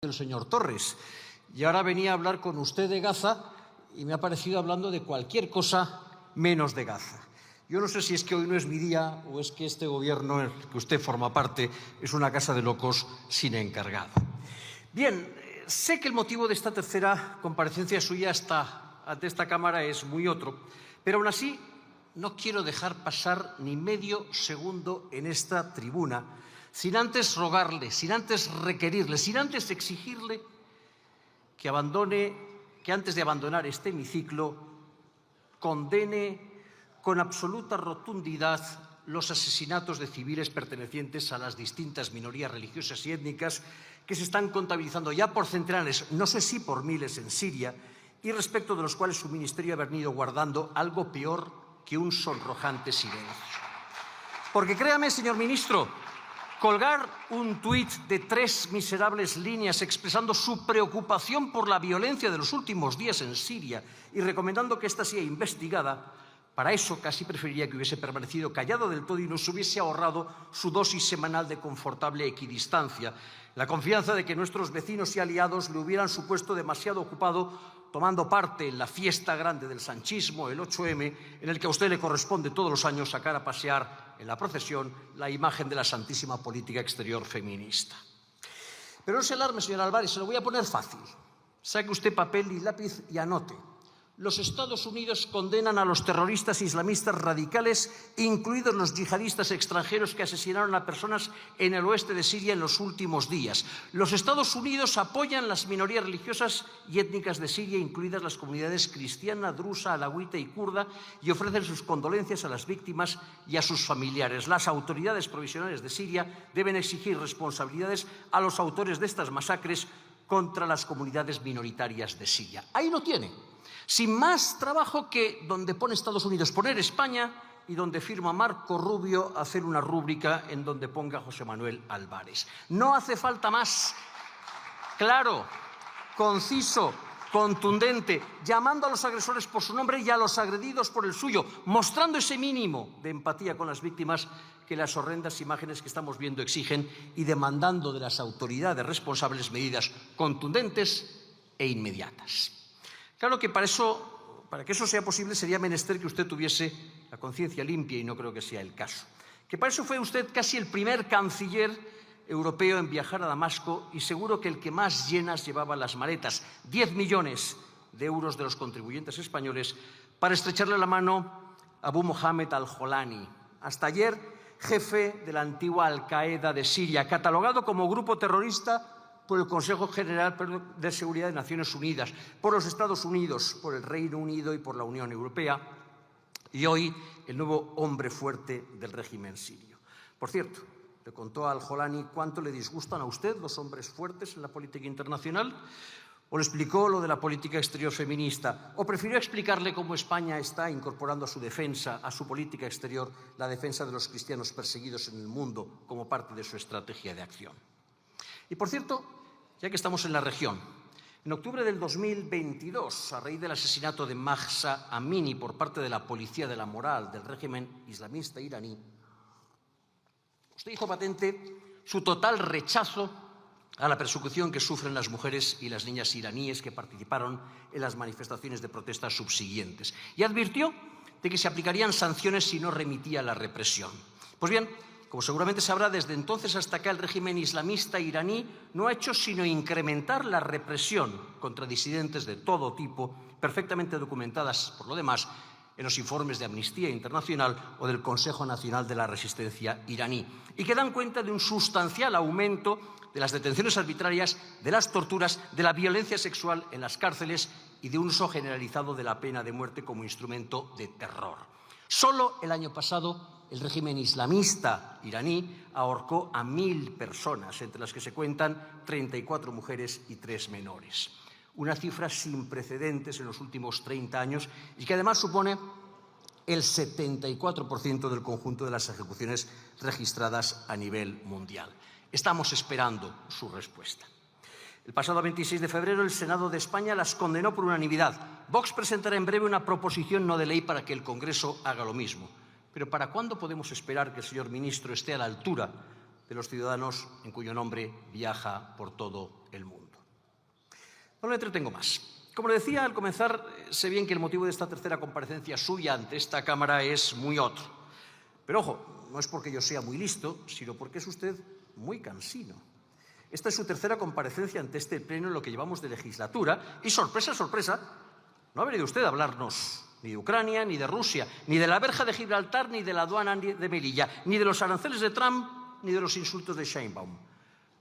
el señor Torres. Y ahora venía a hablar con usted de Gaza y me ha parecido hablando de cualquier cosa menos de Gaza. Yo no sé si es que hoy no es mi día o es que este gobierno en el que usted forma parte es una casa de locos sin encargado. Bien, sé que el motivo de esta tercera comparecencia suya ante esta Cámara es muy otro, pero aún así no quiero dejar pasar ni medio segundo en esta tribuna sin antes rogarle, sin antes requerirle, sin antes exigirle que antes de abandonar este hemiciclo condene con absoluta rotundidad los asesinatos de civiles pertenecientes a las distintas minorías religiosas y étnicas que se están contabilizando ya por centenares, no sé si por miles en Siria, y respecto de los cuales su ministerio ha venido guardando algo peor que un sonrojante silencio. Porque créame, señor ministro, colgar un tuit de 3 miserables líneas expresando su preocupación por la violencia de los últimos días en Siria y recomendando que ésta sea investigada, para eso casi preferiría que hubiese permanecido callado del todo y nos hubiese ahorrado su dosis semanal de confortable equidistancia, la confianza de que nuestros vecinos y aliados le hubieran supuesto demasiado ocupado tomando parte en la fiesta grande del sanchismo, el 8M, en el que a usted le corresponde todos los años sacar a pasear en la procesión la imagen de la santísima política exterior feminista. Pero no se alarme, señor Álvarez, se lo voy a poner fácil. Saque usted papel y lápiz y anote. Los Estados Unidos condenan a los terroristas islamistas radicales, incluidos los yihadistas extranjeros que asesinaron a personas en el oeste de Siria en los últimos días. Los Estados Unidos apoyan las minorías religiosas y étnicas de Siria, incluidas las comunidades cristiana, drusa, alawita y kurda, y ofrecen sus condolencias a las víctimas y a sus familiares. Las autoridades provisionales de Siria deben exigir responsabilidades a los autores de estas masacres contra las comunidades minoritarias de Siria. Ahí lo tiene. Sin más trabajo que donde pone Estados Unidos poner España y donde firma Marco Rubio hacer una rúbrica en donde ponga José Manuel Álvarez. No hace falta más. Claro, conciso, contundente, llamando a los agresores por su nombre y a los agredidos por el suyo, mostrando ese mínimo de empatía con las víctimas que las horrendas imágenes que estamos viendo exigen y demandando de las autoridades responsables medidas contundentes e inmediatas. Claro que para que eso sea posible sería menester que usted tuviese la conciencia limpia y no creo que sea el caso. Que para eso fue usted casi el primer canciller europeo en viajar a Damasco y seguro que el que más llenas llevaba las maletas, 10 millones de euros de los contribuyentes españoles, para estrecharle la mano a Abu Mohamed al-Jolani, hasta ayer jefe de la antigua Al-Qaeda de Siria, catalogado como grupo terrorista por el Consejo General de Seguridad de Naciones Unidas, por los Estados Unidos, por el Reino Unido y por la Unión Europea, y hoy el nuevo hombre fuerte del régimen sirio. Por cierto, ¿le contó a al-Jolani cuánto le disgustan a usted los hombres fuertes en la política internacional? ¿O le explicó lo de la política exterior feminista? ¿O prefirió explicarle cómo España está incorporando a su defensa, a su política exterior, la defensa de los cristianos perseguidos en el mundo como parte de su estrategia de acción? Y, por cierto, ya que estamos en la región, en octubre del 2022, a raíz del asesinato de Mahsa Amini por parte de la policía de la moral del régimen islamista iraní, usted hizo patente su total rechazo a la persecución que sufren las mujeres y las niñas iraníes que participaron en las manifestaciones de protesta subsiguientes y advirtió de que se aplicarían sanciones si no remitía la represión. Pues bien, como seguramente sabrá, desde entonces hasta acá el régimen islamista iraní no ha hecho sino incrementar la represión contra disidentes de todo tipo, perfectamente documentadas, por lo demás, en los informes de Amnistía Internacional o del Consejo Nacional de la Resistencia iraní, y que dan cuenta de un sustancial aumento de las detenciones arbitrarias, de las torturas, de la violencia sexual en las cárceles y de un uso generalizado de la pena de muerte como instrumento de terror. Solo el año pasado el régimen islamista iraní ahorcó a 1.000 personas, entre las que se cuentan 34 mujeres y 3 menores. Una cifra sin precedentes en los últimos 30 años y que además supone el 74% del conjunto de las ejecuciones registradas a nivel mundial. Estamos esperando su respuesta. El pasado 26 de febrero el Senado de España las condenó por unanimidad. Vox presentará en breve una proposición no de ley para que el Congreso haga lo mismo. Pero ¿para cuándo podemos esperar que el señor ministro esté a la altura de los ciudadanos en cuyo nombre viaja por todo el mundo? No le entretengo más. Como le decía al comenzar, sé bien que el motivo de esta tercera comparecencia suya ante esta Cámara es muy otro. Pero ojo, no es porque yo sea muy listo, sino porque es usted muy cansino. Esta es su tercera comparecencia ante este Pleno en lo que llevamos de legislatura y, sorpresa, sorpresa, no ha venido usted a hablarnos ni de Ucrania, ni de Rusia, ni de la verja de Gibraltar, ni de la aduana de Melilla, ni de los aranceles de Trump, ni de los insultos de Sheinbaum.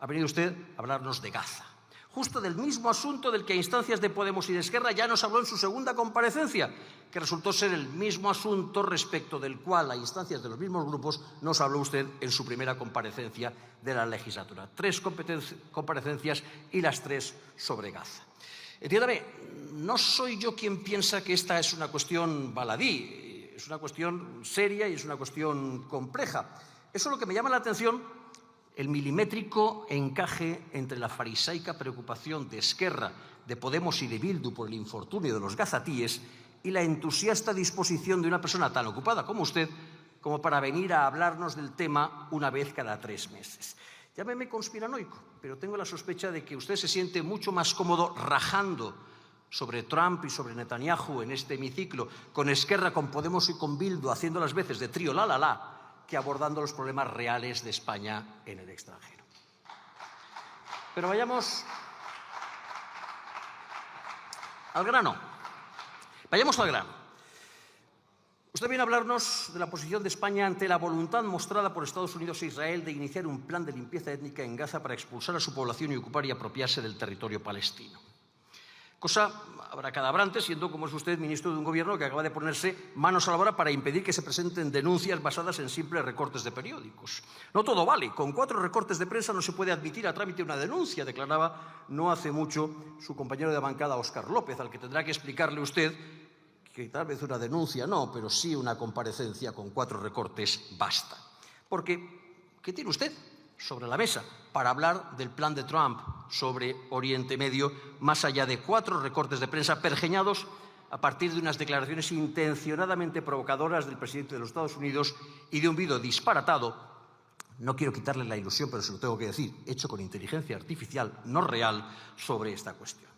Ha venido usted a hablarnos de Gaza, justo del mismo asunto del que a instancias de Podemos y de Esquerra ya nos habló en su segunda comparecencia, que resultó ser el mismo asunto respecto del cual, a instancias de los mismos grupos, nos habló usted en su primera comparecencia de la legislatura. 3 comparecencias y las 3 sobre Gaza. Entiéndame, no soy yo quien piensa que esta es una cuestión baladí, es una cuestión seria y es una cuestión compleja. Eso es lo que me llama la atención, el milimétrico encaje entre la farisaica preocupación de Esquerra, de Podemos y de Bildu por el infortunio de los gazatíes y la entusiasta disposición de una persona tan ocupada como usted como para venir a hablarnos del tema una vez cada 3 meses. Llámeme conspiranoico, pero tengo la sospecha de que usted se siente mucho más cómodo rajando sobre Trump y sobre Netanyahu en este hemiciclo, con Esquerra, con Podemos y con Bildu, haciendo las veces de trío la, que abordando los problemas reales de España en el extranjero. Pero vayamos al grano. Usted viene a hablarnos de la posición de España ante la voluntad mostrada por Estados Unidos e Israel de iniciar un plan de limpieza étnica en Gaza para expulsar a su población y ocupar y apropiarse del territorio palestino. Cosa abracadabrante, siendo, como es usted, ministro de un gobierno que acaba de ponerse manos a la obra para impedir que se presenten denuncias basadas en simples recortes de periódicos. No todo vale. Con 4 recortes de prensa no se puede admitir a trámite una denuncia, declaraba no hace mucho su compañero de bancada, Óscar López, al que tendrá que explicarle usted que tal vez una denuncia no, pero sí una comparecencia con 4 recortes basta. Porque, ¿qué tiene usted sobre la mesa para hablar del plan de Trump sobre Oriente Medio, más allá de 4 recortes de prensa pergeñados a partir de unas declaraciones intencionadamente provocadoras del presidente de los Estados Unidos y de un vídeo disparatado, no quiero quitarle la ilusión, pero se lo tengo que decir, hecho con inteligencia artificial, no real, sobre esta cuestión?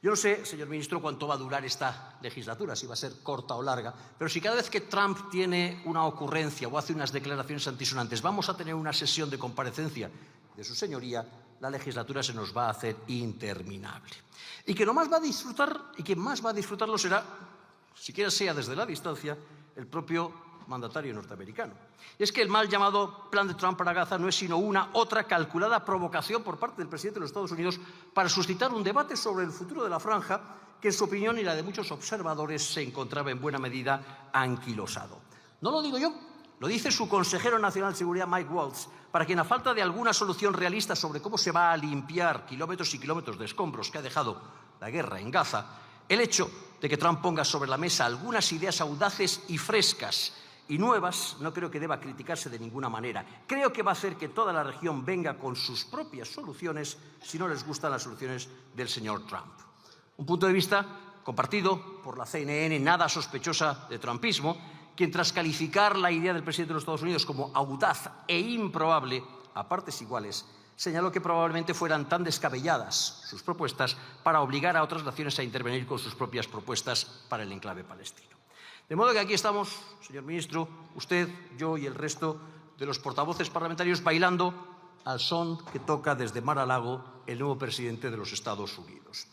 Yo no sé, señor ministro, cuánto va a durar esta legislatura, si va a ser corta o larga, pero si cada vez que Trump tiene una ocurrencia o hace unas declaraciones antisonantes vamos a tener una sesión de comparecencia de su señoría, la legislatura se nos va a hacer interminable. Y que más va a disfrutar, y quien más va a disfrutarlo será, siquiera sea desde la distancia, el propio mandatario norteamericano. Y es que el mal llamado plan de Trump para Gaza no es sino otra calculada provocación por parte del presidente de los Estados Unidos para suscitar un debate sobre el futuro de la franja que, en su opinión y la de muchos observadores, se encontraba en buena medida anquilosado. No lo digo yo, lo dice su consejero nacional de seguridad, Mike Waltz, para quien, a falta de alguna solución realista sobre cómo se va a limpiar kilómetros y kilómetros de escombros que ha dejado la guerra en Gaza, el hecho de que Trump ponga sobre la mesa algunas ideas audaces y frescas y nuevas no creo que deba criticarse de ninguna manera. Creo que va a hacer que toda la región venga con sus propias soluciones si no les gustan las soluciones del señor Trump. Un punto de vista compartido por la CNN, nada sospechosa de trumpismo, quien, tras calificar la idea del presidente de los Estados Unidos como audaz e improbable a partes iguales, señaló que probablemente fueran tan descabelladas sus propuestas para obligar a otras naciones a intervenir con sus propias propuestas para el enclave palestino. De modo que aquí estamos, señor ministro, usted, yo y el resto de los portavoces parlamentarios bailando al son que toca desde Mar-a-Lago el nuevo presidente de los Estados Unidos.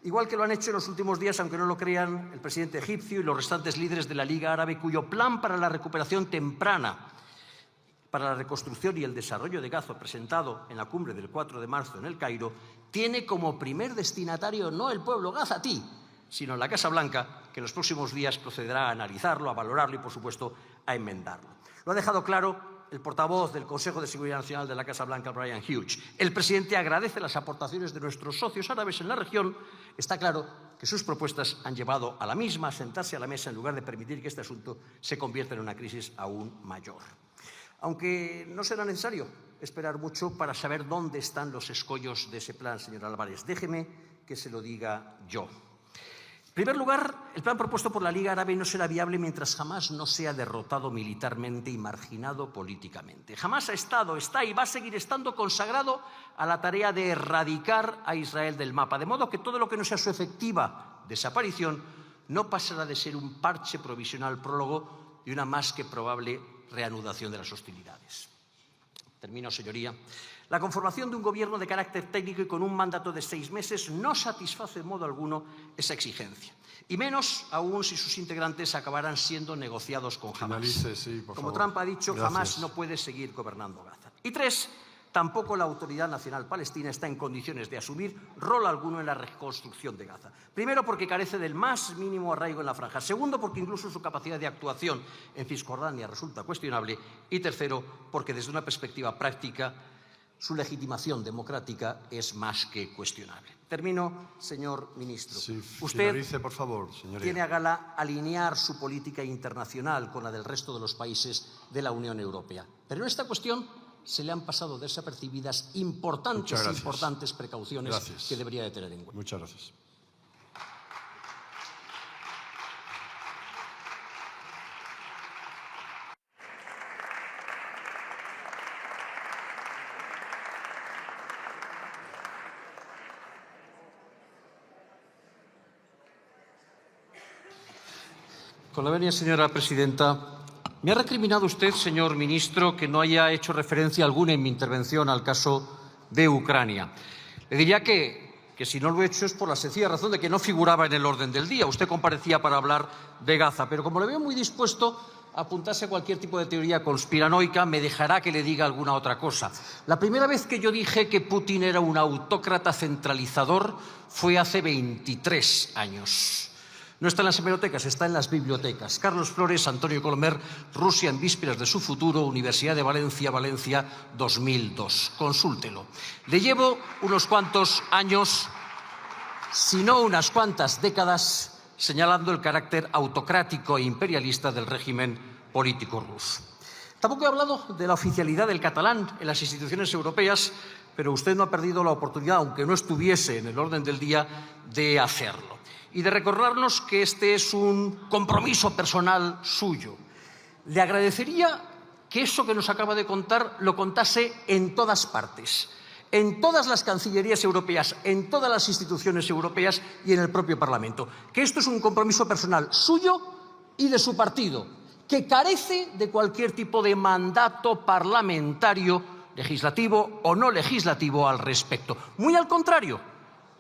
Igual que lo han hecho en los últimos días, aunque no lo crean, el presidente egipcio y los restantes líderes de la Liga Árabe, cuyo plan para la recuperación temprana, para la reconstrucción y el desarrollo de Gaza, presentado en la cumbre del 4 de marzo en El Cairo, tiene como primer destinatario no el pueblo gazatí, sino la Casa Blanca, que en los próximos días procederá a analizarlo, a valorarlo y, por supuesto, a enmendarlo. Lo ha dejado claro el portavoz del Consejo de Seguridad Nacional de la Casa Blanca, Brian Hughes. El presidente agradece las aportaciones de nuestros socios árabes en la región. Está claro que sus propuestas han llevado a la misma a sentarse a la mesa en lugar de permitir que este asunto se convierta en una crisis aún mayor. Aunque no será necesario esperar mucho para saber dónde están los escollos de ese plan, señor Álvarez. Déjeme que se lo diga yo. En primer lugar, el plan propuesto por la Liga Árabe no será viable mientras Hamás no sea derrotado militarmente y marginado políticamente. Hamás ha estado, está y va a seguir estando consagrado a la tarea de erradicar a Israel del mapa, de modo que todo lo que no sea su efectiva desaparición no pasará de ser un parche provisional prólogo de una más que probable reanudación de las hostilidades. Termino, señoría. La conformación de un gobierno de carácter técnico y con un mandato de 6 meses no satisface de modo alguno esa exigencia, y menos aún si sus integrantes acabarán siendo negociados con Hamás. Como Trump ha dicho, Hamás no puede seguir gobernando Gaza. Y 3, tampoco la Autoridad Nacional Palestina está en condiciones de asumir rol alguno en la reconstrucción de Gaza. Primero, porque carece del más mínimo arraigo en la franja. Segundo, porque incluso su capacidad de actuación en Cisjordania resulta cuestionable. Y tercero, porque desde una perspectiva práctica su legitimación democrática es más que cuestionable. Termino, señor ministro. Sí, usted finalice, por favor, señoría. Tiene a gala alinear su política internacional con la del resto de los países de la Unión Europea. Pero en esta cuestión se le han pasado desapercibidas importantes precauciones que debería de tener en cuenta. Muchas gracias. Con la venia, señora presidenta, me ha recriminado usted, señor ministro, que no haya hecho referencia alguna en mi intervención al caso de Ucrania. Le diría que si no lo he hecho es por la sencilla razón de que no figuraba en el orden del día. Usted comparecía para hablar de Gaza, pero como le veo muy dispuesto a apuntarse a cualquier tipo de teoría conspiranoica, me dejará que le diga alguna otra cosa. La primera vez que yo dije que Putin era un autócrata centralizador fue hace 23 años. No está en las hemerotecas, está en las bibliotecas. Carlos Flores, Antonio Colomer, Rusia en vísperas de su futuro, Universidad de Valencia, Valencia 2002. Consúltelo. Le llevo unos cuantos años, si no unas cuantas décadas, señalando el carácter autocrático e imperialista del régimen político ruso. Tampoco he hablado de la oficialidad del catalán en las instituciones europeas, pero usted no ha perdido la oportunidad, aunque no estuviese en el orden del día, de hacerlo. Y de recordarnos que este es un compromiso personal suyo. Le agradecería que eso que nos acaba de contar lo contase en todas partes, en todas las cancillerías europeas, en todas las instituciones europeas y en el propio Parlamento. Que esto es un compromiso personal suyo y de su partido, que carece de cualquier tipo de mandato parlamentario, legislativo o no legislativo al respecto. Muy al contrario,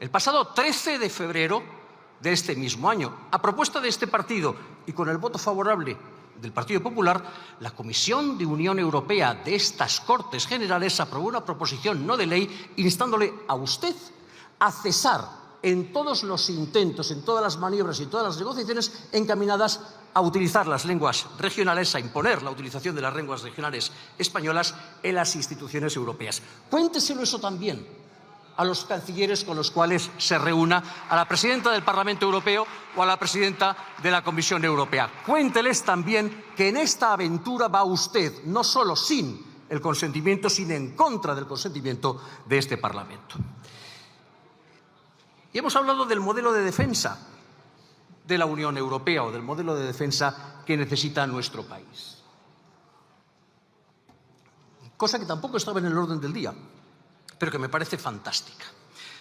el pasado 13 de febrero de este mismo año, a propuesta de este partido y con el voto favorable del Partido Popular, la Comisión de Unión Europea de estas Cortes Generales aprobó una proposición no de ley instándole a usted a cesar en todos los intentos, en todas las maniobras y en todas las negociaciones encaminadas a utilizar las lenguas regionales, a imponer la utilización de las lenguas regionales españolas en las instituciones europeas. Cuénteselo eso también a los cancilleres con los cuales se reúna, a la presidenta del Parlamento Europeo o a la presidenta de la Comisión Europea. Cuénteles también que en esta aventura va usted no solo sin el consentimiento, sino en contra del consentimiento de este Parlamento. Y hemos hablado del modelo de defensa de la Unión Europea o del modelo de defensa que necesita nuestro país. Cosa que tampoco estaba en el orden del día, pero que me parece fantástica.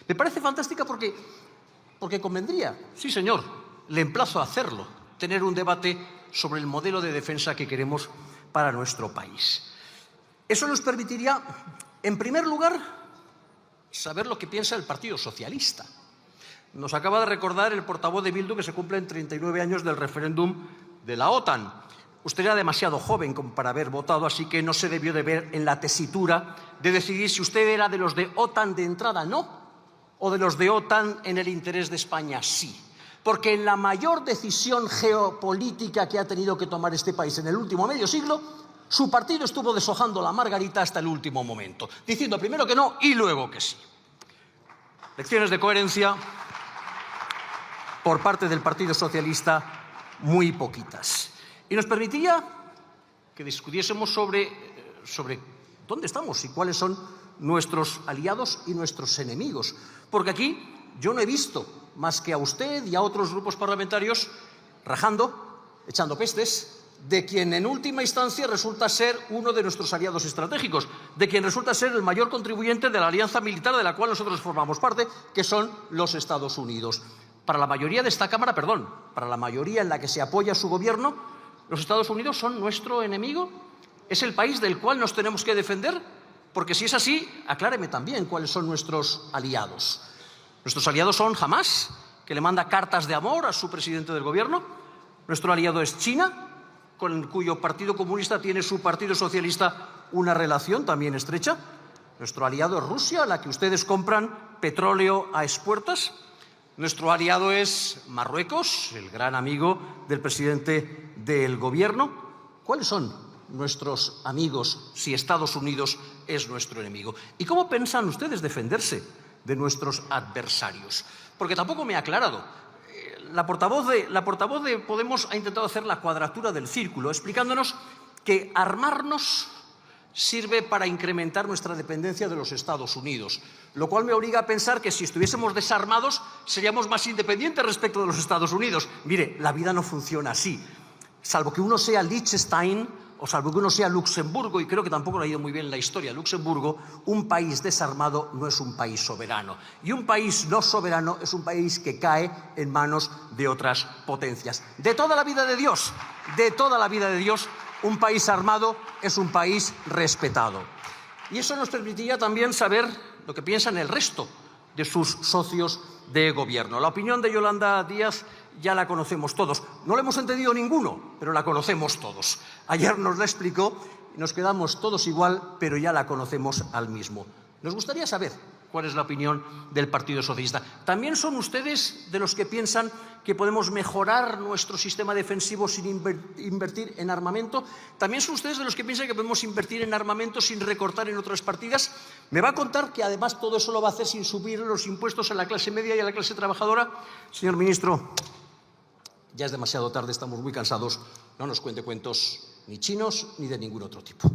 Me parece fantástica porque convendría, sí señor, le emplazo a hacerlo, tener un debate sobre el modelo de defensa que queremos para nuestro país. Eso nos permitiría, en primer lugar, saber lo que piensa el Partido Socialista. Nos acaba de recordar el portavoz de Bildu que se cumplen 39 años del referéndum de la OTAN. Usted era demasiado joven como para haber votado, así que no se debió de ver en la tesitura de decidir si usted era de los de OTAN de entrada no o de los de OTAN en el interés de España sí. Porque en la mayor decisión geopolítica que ha tenido que tomar este país en el último medio siglo, su partido estuvo deshojando la margarita hasta el último momento, diciendo primero que no y luego que sí. Lecciones de coherencia por parte del Partido Socialista muy poquitas. Y nos permitiría que discutiésemos sobre dónde estamos y cuáles son nuestros aliados y nuestros enemigos. Porque aquí yo no he visto más que a usted y a otros grupos parlamentarios rajando, echando pestes, de quien en última instancia resulta ser uno de nuestros aliados estratégicos, de quien resulta ser el mayor contribuyente de la alianza militar de la cual nosotros formamos parte, que son los Estados Unidos. Para la mayoría de esta Cámara, para la mayoría en la que se apoya su gobierno, ¿los Estados Unidos son nuestro enemigo? ¿Es el país del cual nos tenemos que defender? Porque si es así, acláreme también cuáles son nuestros aliados. Nuestros aliados son Hamás, que le manda cartas de amor a su presidente del gobierno. Nuestro aliado es China, con cuyo Partido Comunista tiene su Partido Socialista una relación también estrecha. Nuestro aliado es Rusia, a la que ustedes compran petróleo a expuertas. Nuestro aliado es Marruecos, el gran amigo del presidente del gobierno. ¿Cuáles son nuestros amigos si Estados Unidos es nuestro enemigo? ¿Y cómo piensan ustedes defenderse de nuestros adversarios? Porque tampoco me ha aclarado. La portavoz de Podemos ha intentado hacer la cuadratura del círculo, explicándonos que armarnos sirve para incrementar nuestra dependencia de los Estados Unidos, lo cual me obliga a pensar que si estuviésemos desarmados seríamos más independientes respecto de los Estados Unidos. Mire, la vida no funciona así. Salvo que uno sea Liechtenstein o salvo que uno sea Luxemburgo, y creo que tampoco le ha ido muy bien la historia a Luxemburgo, un país desarmado no es un país soberano. Y un país no soberano es un país que cae en manos de otras potencias. De toda la vida de Dios, un país armado es un país respetado. Y eso nos permitiría también saber lo que piensan el resto de sus socios de gobierno. La opinión de Yolanda Díaz ya la conocemos todos. No la hemos entendido ninguno, pero la conocemos todos. Ayer nos la explicó y nos quedamos todos igual, pero ya la conocemos al mismo. Nos gustaría saber cuál es la opinión del Partido Socialista. ¿También son ustedes de los que piensan que podemos mejorar nuestro sistema defensivo sin invertir en armamento? ¿También son ustedes de los que piensan que podemos invertir en armamento sin recortar en otras partidas? ¿Me va a contar que además todo eso lo va a hacer sin subir los impuestos a la clase media y a la clase trabajadora? Señor ministro, ya es demasiado tarde, estamos muy cansados. No nos cuente cuentos ni chinos ni de ningún otro tipo.